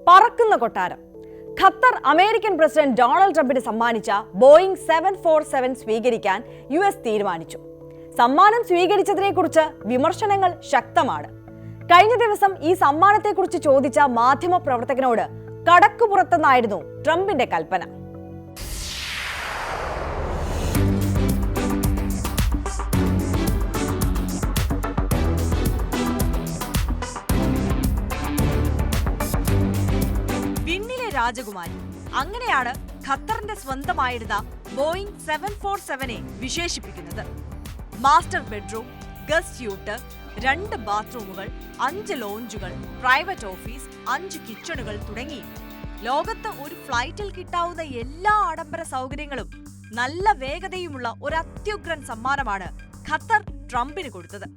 പറക്കുന്ന കൊട്ടാരം. Qatar American president Donald ട്രംപിന് സമ്മാനിച്ച ബോയിങ് 747 സ്വീകരിക്കാൻ US തീരുമാനിച്ചു. സമ്മാനം സ്വീകരിച്ചതിനെക്കുറിച്ച് വിമർശനങ്ങൾ ശക്തമാണ്. കഴിഞ്ഞ ദിവസം ഈ സമ്മാനത്തെക്കുറിച്ച് ചോദിച്ച മാധ്യമ പ്രവർത്തകനോട് കടക്കുപുറത്തെന്നായിരുന്നു ട്രംപിന്റെ കൽപ്പന. രാജകുമാരി, അങ്ങനെയാണ് ഖത്തറിന്റെ സ്വന്തമായിരുന്ന ബോയിങ് 747 വിശേഷിപ്പിക്കുന്നത്. മാസ്റ്റർ ബെഡ്റൂം, ഗസ്റ്റ് സ്യൂട്ട്, 2 ബാത്റൂമുകൾ, 5 ലോഞ്ചുകൾ, പ്രൈവറ്റ് ഓഫീസ്, 5 കിച്ചണുകൾ തുടങ്ങി ലോകത്ത് ഒരു ഫ്ലൈറ്റിൽ കിട്ടാവുന്ന എല്ലാ ആഡംബര സൗകര്യങ്ങളും നല്ല വേഗതയുമുള്ള ഒരു അത്യുഗ്രൻ സമ്മാനമാണ് ഖത്തർ ട്രംപിന് കൊടുത്തത്.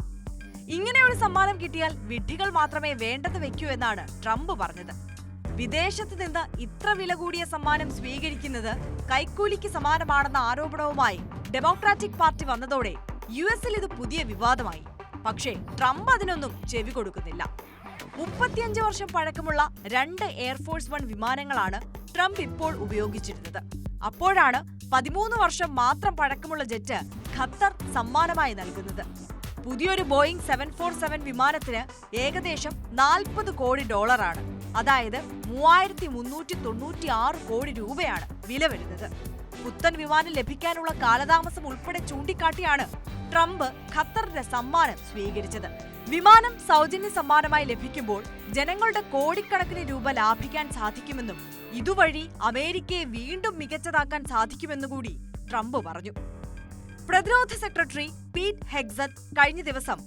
ഇങ്ങനെയൊരു സമ്മാനം കിട്ടിയാൽ വിഡ്ഢികൾ മാത്രമേ വേണ്ടെന്ന് വെക്കൂ എന്നാണ് ട്രംപ് പറഞ്ഞത്. വിദേശത്ത് നിന്ന് ഇത്ര വില കൂടിയ സമ്മാനം സ്വീകരിക്കുന്നത് കൈക്കൂലിക്ക് സമാനമാണെന്ന ആരോപണവുമായി ഡെമോക്രാറ്റിക് പാർട്ടി വന്നതോടെ US-ൽ ഇത് പുതിയ വിവാദമായി. പക്ഷേ ട്രംപ് അതിനൊന്നും ചെവി കൊടുക്കുന്നില്ല. 35 വർഷം പഴക്കമുള്ള 2 എയർഫോഴ്സ് 1 വിമാനങ്ങളാണ് ട്രംപ് ഇപ്പോൾ ഉപയോഗിച്ചിരുന്നത്. അപ്പോഴാണ് 13 വർഷം മാത്രം പഴക്കമുള്ള ജെറ്റ് ഖത്തർ സമ്മാനമായി നൽകുന്നത്. പുതിയൊരു ബോയിങ് 747 വിമാനത്തിന് ഏകദേശം $40 കോടി, അതായത് 3396 കോടി രൂപയാണ് വില വരുന്നത്. പുത്തൻ വിമാനം ലഭിക്കാനുള്ള കാലതാമസം ഉൾപ്പെടെ ചൂണ്ടിക്കാട്ടിയാണ് ട്രംപ് ഖത്തറിന്റെ സമ്മാനം സ്വീകരിച്ചത്. വിമാനം സൗജന്യ സമ്മാനമായി ലഭിക്കുമ്പോൾ ജനങ്ങളുടെ കോടിക്കണക്കിന് രൂപ ലാഭിക്കാൻ സാധിക്കുമെന്നും ഇതുവഴി അമേരിക്കയെ വീണ്ടും മികച്ചതാക്കാൻ സാധിക്കുമെന്നുകൂടി ട്രംപ് പറഞ്ഞു. പ്രതിരോധ സെക്രട്ടറി പീറ്റ് ഹെഗ്സത്ത് കഴിഞ്ഞ ദിവസം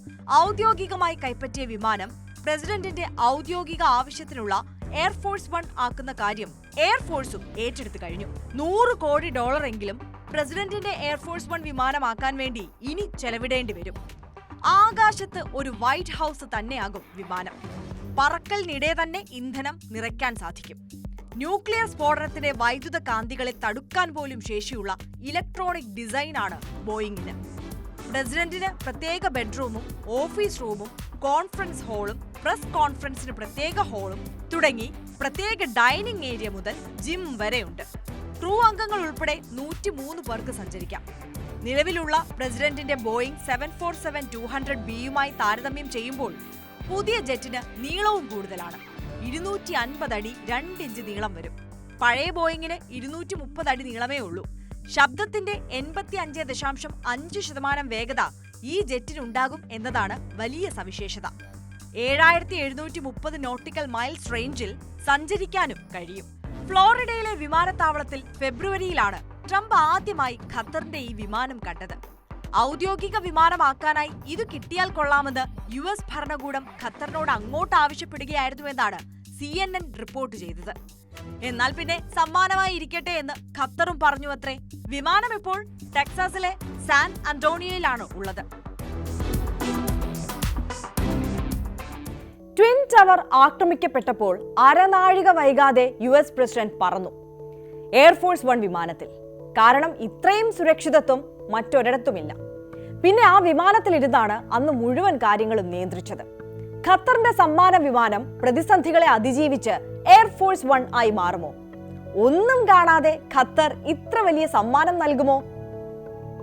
ഔദ്യോഗികമായി കൈപ്പറ്റിയ വിമാനം പ്രസിഡന്റിന്റെ ഔദ്യോഗിക ആവശ്യത്തിനുള്ള എയർഫോഴ്സ് 1 ആക്കുന്ന കാര്യം എയർഫോഴ്സും ഏറ്റെടുത്തു കഴിഞ്ഞു. $100 കോടി എങ്കിലും പ്രസിഡന്റിന്റെ എയർഫോഴ്സ് 1 വിമാനമാക്കാൻ വേണ്ടി ഇനി ചെലവിടേണ്ടി വരും. ആകാശത്ത് ഒരു വൈറ്റ് ഹൗസ് തന്നെയാകും വിമാനം. പറക്കലിനിടെ തന്നെ ഇന്ധനം നിറയ്ക്കാൻ സാധിക്കും. ന്യൂക്ലിയർ സ്ഫോടനത്തിന്റെ വൈദ്യുത കാന്തികളെ തടുക്കാൻ പോലും ശേഷിയുള്ള ഇലക്ട്രോണിക് ഡിസൈനാണ് ബോയിങ്ങിന്. പ്രസിഡന്റിന് പ്രത്യേക ബെഡ്റൂമും ഓഫീസ് റൂമും കോൺഫറൻസ് ഹാളും പ്രസ് കോൺഫറൻസിന് പ്രത്യേക ഹാളും തുടങ്ങി പ്രത്യേക ഡൈനിങ് ഏരിയ മുതൽ ജിം വരെയുണ്ട്. ക്രൂ അംഗങ്ങൾ ഉൾപ്പെടെ 103 പേർക്ക് സഞ്ചരിക്കാം. നിലവിലുള്ള പ്രസിഡന്റിന്റെ ബോയിങ് 747-200B താരതമ്യം ചെയ്യുമ്പോൾ പുതിയ ജെറ്റിന് നീളവും കൂടുതലാണ്. 250 അടി 2 ഇഞ്ച് നീളം വരും. പഴയ ബോയിങ്ങിന് 230 അടി നീളമേ ഉള്ളൂ. ശബ്ദത്തിന്റെ 85.5% വേഗത ഈ ജെറ്റിനുണ്ടാകും എന്നതാണ് വലിയ സവിശേഷത. 7730 നോട്ടിക്കൽ മൈൽസ് റേഞ്ചിൽ സഞ്ചരിക്കാനും കഴിയും. ഫ്ലോറിഡയിലെ വിമാനത്താവളത്തിൽ ഫെബ്രുവരിയിലാണ് ട്രംപ് ആദ്യമായി ഖത്തറിന്റെ ഈ വിമാനം കണ്ടത്. ഔദ്യോഗിക വിമാനമാക്കാനായി ഇത് കിട്ടിയാൽ കൊള്ളാമെന്ന് US ഭരണകൂടം ഖത്തറിനോട് അങ്ങോട്ട് ആവശ്യപ്പെടുകയായിരുന്നുവെന്നാണ് CNN റിപ്പോർട്ട് ചെയ്തത്. എന്നാൽ പിന്നെ സമ്മാനമായി ഇരിക്കട്ടെ എന്ന് ഖത്തറും പറഞ്ഞുവത്രേ. വിമാനം ഇപ്പോൾ ടെക്സാസിലെ സാൻ അന്റോണിയോയിലാണ് ഉള്ളത്. ട്വിൻ ടവർ ആക്രമിക്കപ്പെട്ടപ്പോൾ അരനാഴിക വൈകാതെ US പ്രസിഡന്റ് പറന്നു എയർഫോഴ്സ് 1 വിമാനത്തിൽ. കാരണം ഇത്രയും സുരക്ഷിതത്വം മറ്റൊരിടത്തുമില്ല. പിന്നെ ആ വിമാനത്തിലിരുന്നാണ് അന്ന് മുഴുവൻ കാര്യങ്ങളും നിയന്ത്രിച്ചത്. ഖത്തറിന്റെ സമ്മാന വിമാനം പ്രതിസന്ധികളെ അതിജീവിച്ച് എയർഫോഴ്സ് 1 ആയി മാറുമോ? ഒന്നും കാണാതെ ഖത്തർ ഇത്ര വലിയ സമ്മാനം നൽകുമോ?